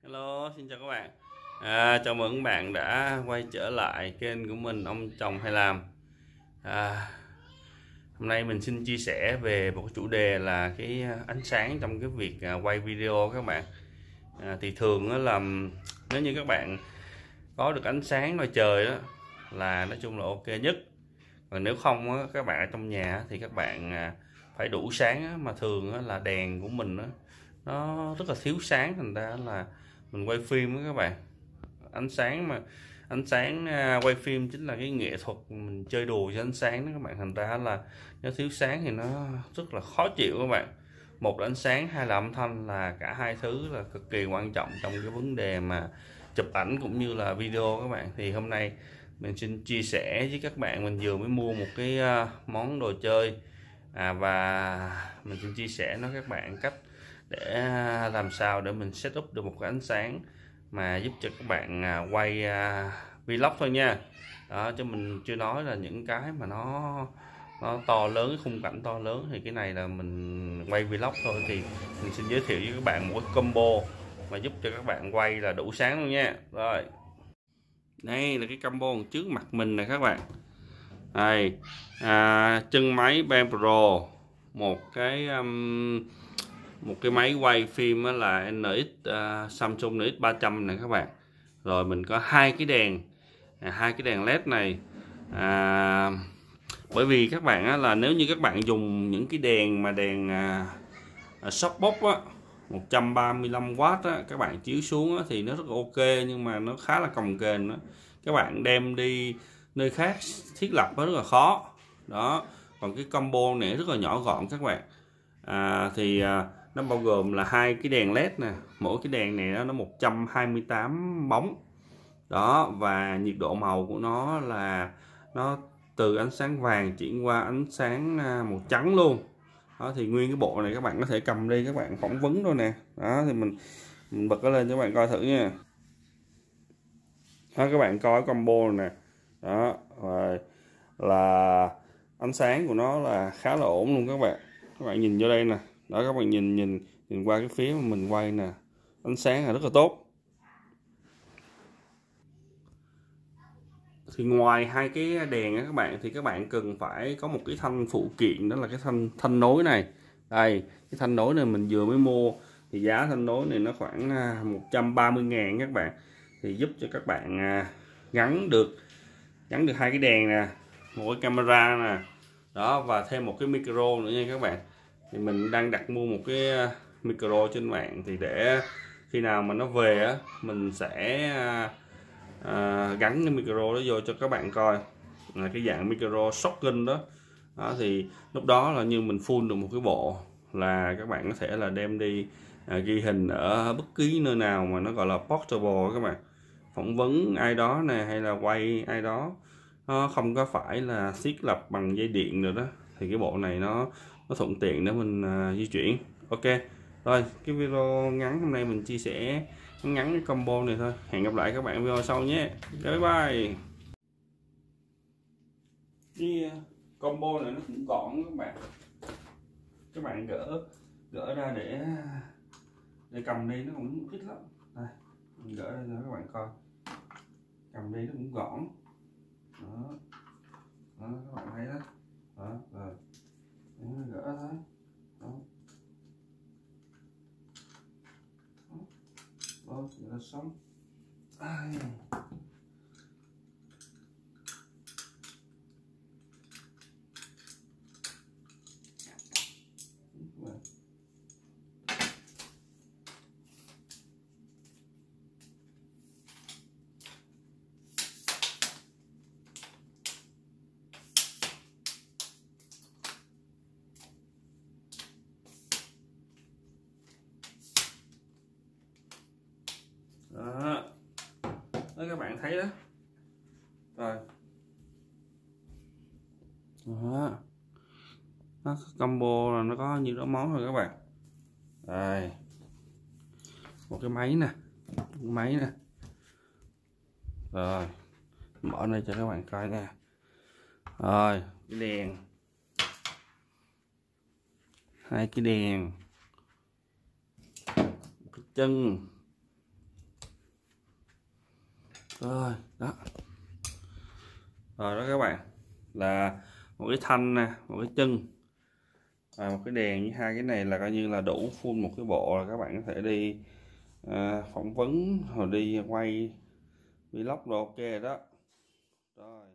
Hello, xin chào các bạn. Chào mừng các bạn đã quay trở lại kênh của mình, ông chồng hay làm. Hôm nay mình xin chia sẻ về một cái chủ đề là cái ánh sáng trong cái việc quay video các bạn. Thì thường đó là nếu như các bạn có được ánh sáng ngoài trời đó là nói chung là ok nhất. Còn nếu không á, các bạn ở trong nhà thì các bạn phải đủ sáng á, mà thường á, là đèn của mình á, nó rất là thiếu sáng, thành ra là mình quay phim với các bạn, ánh sáng quay phim chính là cái nghệ thuật mình chơi đùa với ánh sáng đó các bạn, thành ra là nếu thiếu sáng thì nó rất là khó chịu các bạn. Một là ánh sáng, hai là âm thanh, là cả hai thứ là cực kỳ quan trọng trong cái vấn đề mà chụp ảnh cũng như là video các bạn. Thì hôm nay mình xin chia sẻ với các bạn, mình vừa mới mua một cái món đồ chơi và mình xin chia sẻ nó các bạn cách để làm sao để mình setup được một cái ánh sáng mà giúp cho các bạn quay vlog thôi nha. Đó, chứ mình chưa nói là những cái mà nó to lớn, cái khung cảnh to lớn, thì cái này là mình quay vlog thôi. Thì mình xin giới thiệu với các bạn một cái combo mà giúp cho các bạn quay là đủ sáng luôn nha. Rồi, đây là cái combo trước mặt mình này các bạn. Đây, chân máy Bang Pro, một cái máy quay phim là Samsung NX 300 này các bạn. Rồi mình có hai cái đèn led này. Bởi vì các bạn là nếu như các bạn dùng những cái đèn mà đèn softbox 135W á, các bạn chiếu xuống thì nó rất là ok, nhưng mà nó khá là cồng kềnh đó. Các bạn đem đi nơi khác thiết lập nó rất là khó đó. Còn cái combo này rất là nhỏ gọn các bạn. Nó bao gồm là hai cái đèn led nè, mỗi cái đèn này nó 128 bóng đó, và nhiệt độ màu của nó là nó từ ánh sáng vàng chuyển qua ánh sáng màu trắng luôn đó. Thì nguyên cái bộ này các bạn có thể cầm đi, các bạn phỏng vấn thôi nè. Đó thì mình bật nó lên cho các bạn coi thử nha. Đó, các bạn coi combo này nè. Đó, rồi là ánh sáng của nó là khá là ổn luôn các bạn. Các bạn nhìn vô đây nè. Đó, các bạn nhìn qua cái phía mà mình quay nè, ánh sáng là rất là tốt. Thì ngoài hai cái đèn các bạn, thì các bạn cần phải có một cái thanh phụ kiện, đó là cái thanh nối này. Đây, cái thanh nối này mình vừa mới mua, thì giá thanh nối này nó khoảng 130.000 các bạn. Thì giúp cho các bạn gắn được hai cái đèn nè, một cái camera nè đó, và thêm một cái micro nữa nha các bạn. Thì mình đang đặt mua một cái micro trên mạng, thì để khi nào mà nó về mình sẽ gắn cái micro đó vô cho các bạn coi, cái dạng micro shotgun đó. Thì lúc đó là như mình full được một cái bộ, là các bạn có thể là đem đi ghi hình ở bất kỳ nơi nào mà nó gọi là portable các bạn, phỏng vấn ai đó nè, hay là quay ai đó, nó không có phải là thiết lập bằng dây điện rồi đó. Thì cái bộ này nó thuận tiện để mình di chuyển. Ok, rồi cái video ngắn hôm nay mình chia sẻ ngắn cái combo này thôi. Hẹn gặp lại các bạn video sau nhé. Bye bye. Cái combo này nó cũng gọn các bạn. Các bạn gỡ ra để cầm đi nó cũng thích lắm. Đây, mình gỡ ra cho các bạn coi. Cầm đi nó cũng gọn. Đó, các bạn thấy đó. Đó, rồi. Gỡ ra thôi. Đó. Đó, vậy là xong. Đó, các bạn thấy đó. Rồi đó, nó combo là nó có nhiều đó món rồi các bạn. Đây, một cái máy nè, rồi mở đây cho các bạn coi nè. Rồi cái đèn, hai cái đèn, cái chân, Rồi đó, rồi đó các bạn, là một cái thanh nè, một cái chân và một cái đèn với hai cái này là coi như là đủ full một cái bộ, là các bạn có thể đi phỏng vấn hoặc đi quay vlog đồ ok rồi đó. Rồi